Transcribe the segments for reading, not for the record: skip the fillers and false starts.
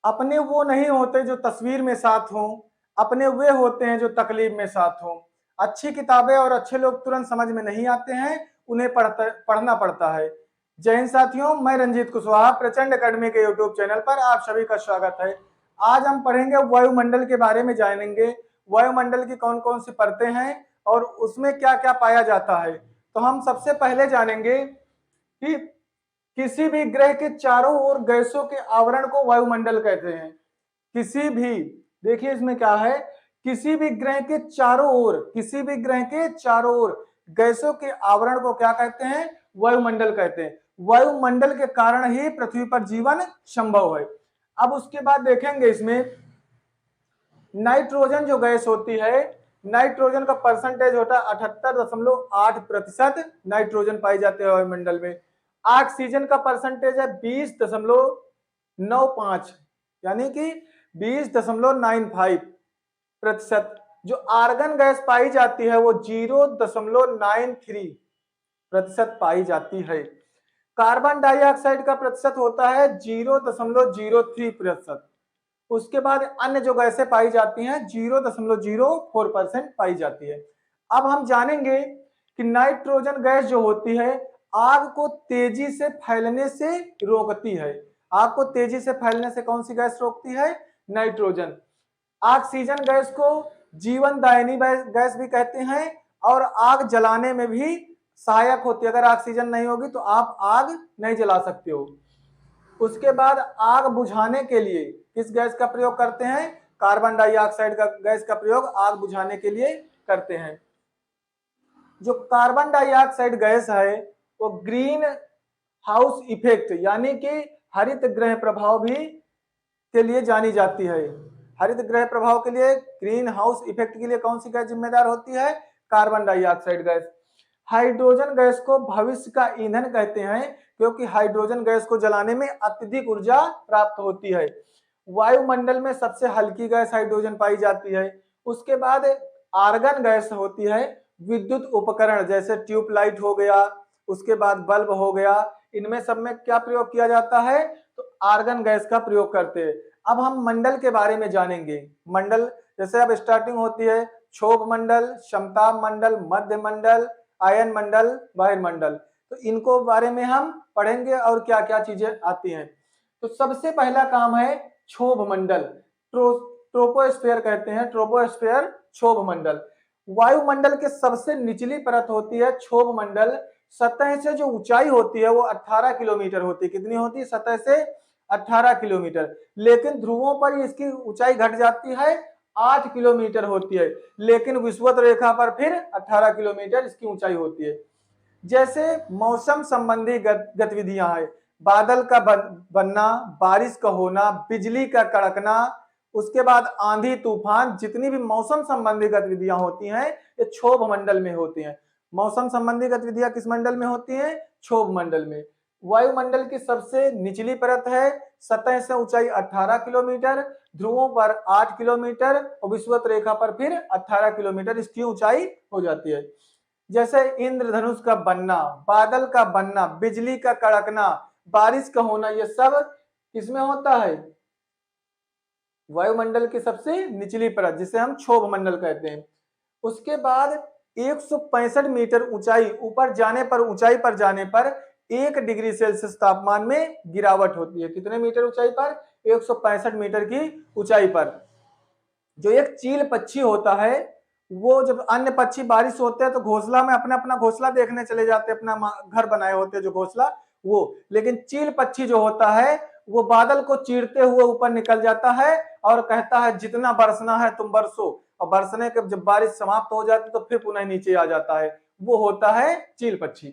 अपने वो नहीं होते जो तस्वीर में साथ हों, अपने वे होते हैं जो तकलीफ में साथ हों। अच्छी किताबें और अच्छे लोग तुरंत समझ में नहीं आते हैं, उन्हें पढ़ना पड़ता है। जय हिंद साथियों, मैं रंजीत कुशवाहा, प्रचंड अकेडमी के यूट्यूब चैनल पर आप सभी का स्वागत है। आज हम पढ़ेंगे वायुमंडल के बारे में, जानेंगे वायुमंडल की कौन कौन सी परतें हैं और उसमें क्या क्या पाया जाता है। तो हम सबसे पहले जानेंगे कि किसी भी ग्रह के चारों ओर गैसों के आवरण को वायुमंडल कहते हैं। किसी भी, देखिए इसमें क्या है, किसी भी ग्रह के चारों ओर, किसी भी ग्रह के चारों ओर गैसों के आवरण को क्या कहते हैं? वायुमंडल कहते हैं। वायुमंडल के कारण ही पृथ्वी पर जीवन संभव है। अब उसके बाद देखेंगे इसमें नाइट्रोजन जो गैस होती है, नाइट्रोजन का परसेंटेज होता है 78.8% नाइट्रोजन पाई जाते हैं वायुमंडल में। ऑक्सीजन का परसेंटेज है 20.95, यानी कि 20.95%। जो आर्गन गैस पाई जाती है वो 0.93% पाई जाती है। कार्बन डाइऑक्साइड का प्रतिशत होता है 0.03%। उसके बाद अन्य जो गैसें पाई जाती हैं 0.04% पाई जाती है। अब हम जानेंगे कि नाइट्रोजन गैस जो होती है आग को तेजी से फैलने से रोकती है। आग को तेजी से फैलने से कौन सी गैस रोकती है? नाइट्रोजन। ऑक्सीजन गैस को जीवनदायिनी गैस भी कहते हैं और आग जलाने में भी सहायक होती है। अगर ऑक्सीजन नहीं होगी तो आप आग नहीं जला सकते हो। उसके बाद आग बुझाने के लिए किस गैस का प्रयोग करते हैं? कार्बन डाइऑक्साइड का गैस का प्रयोग आग बुझाने के लिए करते हैं। जो कार्बन डाइऑक्साइड गैस है वो ग्रीन हाउस इफेक्ट यानी कि हरित गृह प्रभाव भी के लिए जानी जाती है। हरित गृह प्रभाव के लिए, ग्रीन हाउस इफेक्ट के लिए कौन सी गैस जिम्मेदार होती है? Carbon dioxide gas. Hydrogen gas को भविष्य का ईंधन कहते हैं क्योंकि हाइड्रोजन गैस को जलाने में अत्यधिक ऊर्जा प्राप्त होती है। वायुमंडल में सबसे हल्की गैस हाइड्रोजन पाई जाती है। उसके बाद आर्गन गैस होती है। विद्युत उपकरण जैसे ट्यूबलाइट हो गया, उसके बाद बल्ब हो गया, इनमें सब में क्या प्रयोग किया जाता है? तो आर्गन गैस का प्रयोग करते हैं। अब हम मंडल के बारे में जानेंगे। मंडल जैसे अब स्टार्टिंग होती है क्षोभ मंडल, समताप मंडल, मध्य मंडल, आयन मंडल, बहिर्मंडल। तो इनको बारे में हम पढ़ेंगे और क्या क्या चीजें आती हैं। तो सबसे पहला काम है क्षोभ मंडल, ट्रोपोस्फेयर कहते हैं, ट्रोपोस्फेयर क्षोभ मंडल। वायुमंडल के सबसे निचली परत होती है क्षोभ मंडल। सतह से जो ऊंचाई होती है वो 18 किलोमीटर होती है। कितनी होती है? सतह से 18 किलोमीटर। लेकिन ध्रुवों पर इसकी ऊंचाई घट जाती है, 8 किलोमीटर होती है। लेकिन विषुवत रेखा पर फिर 18 किलोमीटर इसकी ऊंचाई होती है। जैसे मौसम संबंधी गतिविधियां हैं, बादल का बनना, बारिश का होना, बिजली का कड़कना, उसके बाद आंधी तूफान, जितनी भी मौसम संबंधी गतिविधियां होती हैं ये क्षोभ मंडल में होती हैं। मौसम संबंधी गतिविधियां किस मंडल में होती हैं? क्षोभ मंडल में। वायुमंडल की सबसे निचली परत है, सतह से ऊंचाई 18 किलोमीटर, ध्रुवों पर 8 किलोमीटर और विषुवत रेखा पर फिर 18 किलोमीटर इसकी ऊंचाई हो जाती है। जैसे इंद्रधनुष का बनना, बादल का बनना, बिजली का कड़कना, बारिश का होना, ये सब किसमें होता है? वायुमंडल की सबसे निचली परत जिसे हम क्षोभ मंडल कहते हैं। उसके बाद 165 मीटर ऊंचाई ऊपर जाने पर, ऊंचाई पर जाने पर 1 डिग्री सेल्सियस तापमान में गिरावट होती है। कितने मीटर ऊंचाई पर? 165 मीटर की ऊंचाई पर। जो एक चील पक्षी होता है वो, जब अन्य पक्षी बारिश होते हैं तो घोंसला में अपना अपना घोंसला देखने चले जाते हैं, अपना घर बनाए होते हैं जो घोंसला वो, लेकिन चील पक्षी जो होता है वो बादल को चीरते हुए ऊपर निकल जाता है और कहता है जितना बरसना है तुम बरसो, और बरसने के जब बारिश समाप्त हो जाती तो फिर पुनः नीचे आ जाता है। वो होता है चील पक्षी।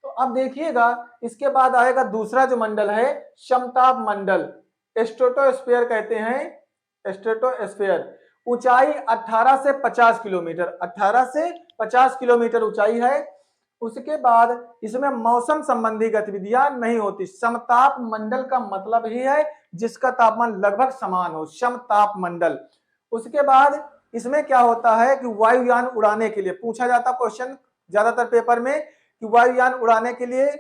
तो अब देखिएगा इसके बाद आएगा दूसरा जो मंडल है समताप मंडल, स्ट्रेटोस्फीयर कहते हैं। स्ट्रेटोस्फीयर ऊंचाई 18 से 50 किलोमीटर, 18 से 50 किलोमीटर ऊंचाई है। उसके बाद इसमें मौसम संबंधी गतिविधियां नहीं होती। समताप मंडल का मतलब ही है जिसका तापमान लगभग समान हो, समताप मंडल। उसके बाद इसमें क्या होता है कि वायुयान उड़ाने के लिए पूछा जाता क्वेश्चन ज्यादातर पेपर में कि वायुयान उड़ाने के लिए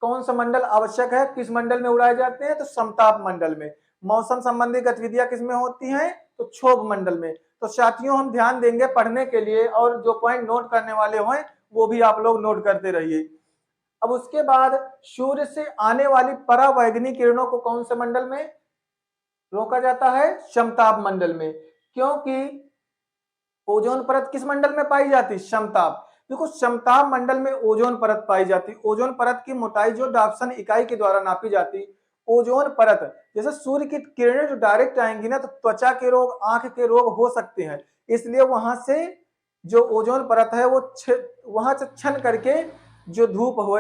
कौन सा मंडल आवश्यक है, किस मंडल में उड़ाए जाते हैं? तो समताप मंडल में। मौसम संबंधी गतिविधियां किसमें होती हैं, तो क्षोभ मंडल में। तो साथियों हम ध्यान देंगे पढ़ने के लिए, और जो पॉइंट नोट करने वाले हों वो भी आप लोग नोट करते रहिए। अब उसके बाद सूर्य से आने वाली परावैंगनी किरणों को कौन से मंडल में रोका जाता है, समताप मंडल में। क्योंकि ओजोन परत किस मंडल में पाई जाती है, समताप। देखो समताप मंडल में ओजोन परत पाई जाती। ओजोन परत की मोटाई जो डाप्सन इकाई के द्वारा नापी जाती। ओजोन परत, जैसे सूर्य की किरणें जो डायरेक्ट आएंगी ना, तो त्वचा के रोग, आंख के रोग हो सकते हैं, इसलिए वहां से जो ओजोन परत है वो वहां से छन करके जो धूप हो,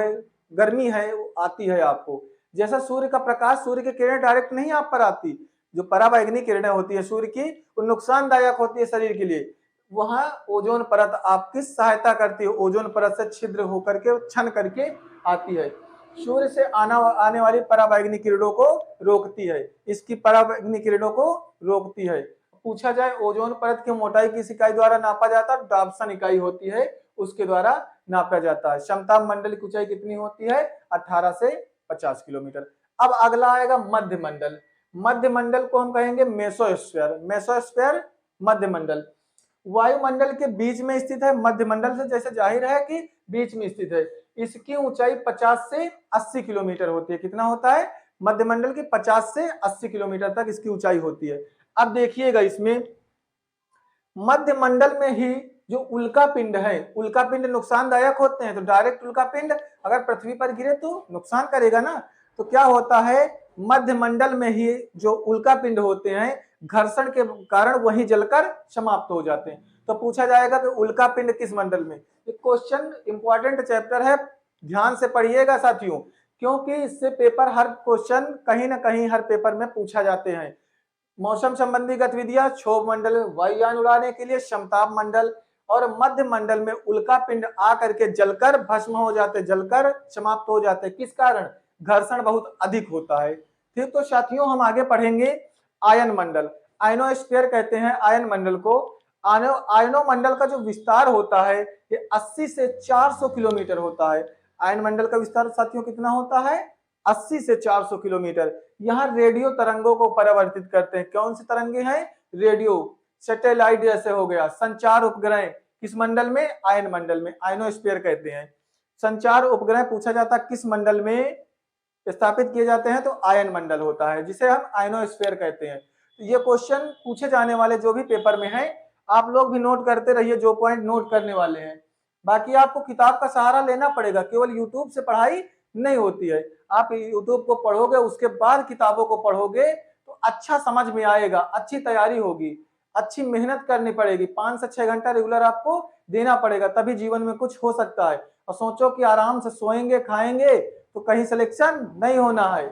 गर्मी है वो आती है आपको। जैसा सूर्य का प्रकाश, सूर्य की किरणें डायरेक्ट नहीं आप पर आती, जो परावैंगनी किरणें होती है सूर्य की, वो नुकसानदायक होती है शरीर के लिए। वहां ओजोन परत आपकी सहायता करती है, ओजोन परत से छिद्र होकर के छन करके आती है, सूर्य से आने वाली परावैंगनी किरणों को रोकती है, इसकी परावैंगनी किरणों को रोकती है। पूछा जाए ओजोन परत की मोटाई किस इकाई द्वारा नापा जाता है, डाप्सन इकाई होती है, उसके द्वारा नापा जाता है। समताप मंडल की ऊंचाई कितनी होती है, 18 से 50 किलोमीटर। अब अगला आएगा मध्य मंडल। मध्य मंडल को हम कहेंगे मेसोस्फीयर। मेसोस्फीयर मध्य मंडल वायुमंडल के बीच में स्थित है। मध्य मंडल से जैसे जाहिर है कि बीच में स्थित है। इसकी ऊंचाई 50 से 80 किलोमीटर होती है। कितना होता है, मध्य मंडल की 50 से 80 किलोमीटर तक इसकी ऊंचाई होती है। अब देखिएगा इसमें मध्य मंडल में ही जो उल्का पिंड है, उल्का पिंड नुकसानदायक होते हैं, तो डायरेक्ट उल्का पिंड अगर पृथ्वी पर गिरे तो नुकसान करेगा ना। तो क्या होता है, मध्य मंडल में ही जो उल्का पिंड होते हैं घर्षण के कारण वहीं जलकर समाप्त हो जाते हैं। तो पूछा जाएगा कि उल्का पिंड किस मंडल में। ये क्वेश्चन इंपॉर्टेंट चैप्टर है, ध्यान से पढ़िएगा साथियों, क्योंकि इससे पेपर हर क्वेश्चन कहीं ना कहीं हर पेपर में पूछा जाते हैं। मौसम संबंधी गतिविधियां, क्षोभ मंडल वायुयान उड़ाने के लिए समताप मंडल, और मध्य मंडल में उल्का पिंड आकर के जलकर भस्म हो जाते, जलकर समाप्त हो जाते। किस कारण, घर्षण बहुत अधिक होता है। ठीक, तो साथियों हम आगे पढ़ेंगे आयन मंडल। आयनोस्फीयर कहते हैं आयन मंडल को। आयनो मंडल का जो विस्तार होता है ये 80 से 400 किलोमीटर होता है। आयन मंडल का विस्तार साथियों कितना होता है, 80 से 400 किलोमीटर। यहाँ रेडियो तरंगों को परावर्तित करते हैं। कौन सी तरंगे हैं, रेडियो, सैटेलाइट जैसे हो गया, संचार उपग्रह किस मंडल में, आयन मंडल में, आयनोस्फीयर कहते हैं। संचार उपग्रह पूछा जाता है किस मंडल में स्थापित किए जाते हैं, तो आयन मंडल होता है, जिसे हम आयनोस्फीयर कहते हैं। तो ये क्वेश्चन पूछे जाने वाले जो भी पेपर में है, आप लोग भी नोट करते रहिए जो पॉइंट नोट करने वाले हैं। बाकी आपको किताब का सहारा लेना पड़ेगा, केवल यूट्यूब से पढ़ाई नहीं होती है। आप यूट्यूब को पढ़ोगे, उसके बाद किताबों को पढ़ोगे तो अच्छा समझ में आएगा, अच्छी तैयारी होगी, अच्छी मेहनत करनी पड़ेगी। 5 से 6 घंटा रेगुलर आपको देना पड़ेगा, तभी जीवन में कुछ हो सकता है। और सोचो कि आराम से सोएंगे खाएंगे तो कहीं सिलेक्शन नहीं होना है,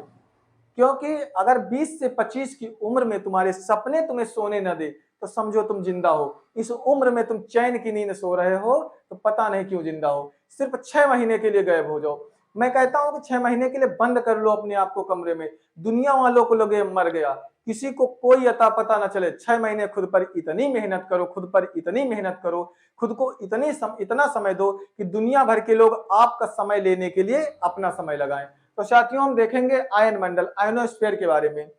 क्योंकि अगर 20 से 25 की उम्र में तुम्हारे सपने तुम्हें सोने न दे तो समझो तुम जिंदा हो। इस उम्र में तुम चैन की नींद सो रहे हो तो पता नहीं क्यों जिंदा हो। सिर्फ 6 महीने के लिए गायब हो जाओ। मैं कहता हूं कि 6 महीने के लिए बंद कर लो अपने आप को कमरे में, दुनिया वालों को लगे मर गया, किसी को कोई अता पता न चले। 6 महीने खुद पर इतनी मेहनत करो, खुद पर इतनी मेहनत करो, खुद को इतना समय दो कि दुनिया भर के लोग आपका समय लेने के लिए अपना समय लगाएं। तो साथियों हम देखेंगे आयन मंडल, आयनोस्फीयर के बारे में।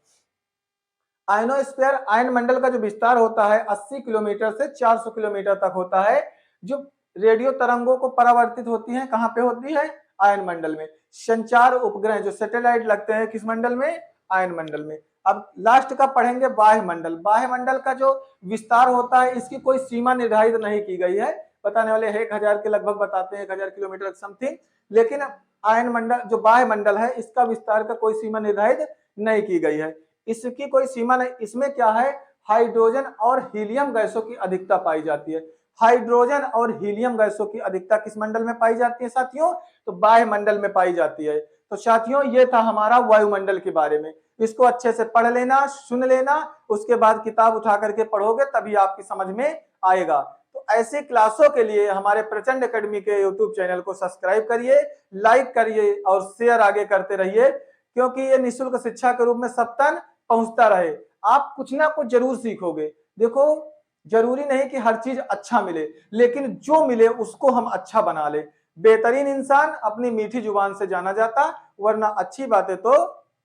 आयनोस्फीयर, आयन मंडल का जो विस्तार होता है 80 किलोमीटर से 400 किलोमीटर तक होता है। जो रेडियो तरंगों को परावर्तित होती है, कहां पे होती है, आयन मंडल में। संचार उपग्रह जो सैटेलाइट लगते हैं किस मंडल में, आयन मंडल में। अब लास्ट का पढ़ेंगे बाह्य मंडल। बाह्य मंडल का जो विस्तार होता है इसकी कोई सीमा निर्धारित नहीं की गई है। बताने वाले 1000 के लगभग बताते हैं, 1000 किलोमीटर समथिंग। लेकिन आयन मंडल जो बाह्य मंडल है इसका विस्तार का कोई सीमा निर्धारित नहीं की गई है, इसकी कोई सीमा नहीं। इसमें क्या है, हाइड्रोजन और हीलियम गैसों की अधिकता पाई जाती है। हाइड्रोजन और हीलियम गैसों की अधिकता किस मंडल में पाई जाती है साथियों, तो बाह्य मंडल में पाई जाती है। तो साथियों ये था हमारा वायुमंडल के बारे में। इसको अच्छे से पढ़ लेना, सुन लेना, उसके बाद किताब उठा करके पढ़ोगे तभी आपकी समझ में आएगा। तो ऐसे क्लासों के लिए हमारे प्रचंड एकेडमी के यूट्यूब चैनल को सब्सक्राइब करिए, लाइक करिए और शेयर आगे करते रहिए, क्योंकि ये निःशुल्क शिक्षा के रूप में सब तक पहुंचता रहे। आप कुछ ना कुछ जरूर सीखोगे। देखो जरूरी नहीं कि हर चीज अच्छा मिले, लेकिन जो मिले उसको हम अच्छा बना ले। बेहतरीन इंसान अपनी मीठी जुबान से जाना जाता, वरना अच्छी बातें तो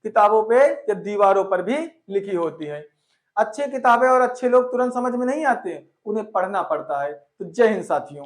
किताबों पे या दीवारों पर भी लिखी होती है। अच्छी किताबें और अच्छे लोग तुरंत समझ में नहीं आते, उन्हें पढ़ना पड़ता है। तो जय हिंद साथियों।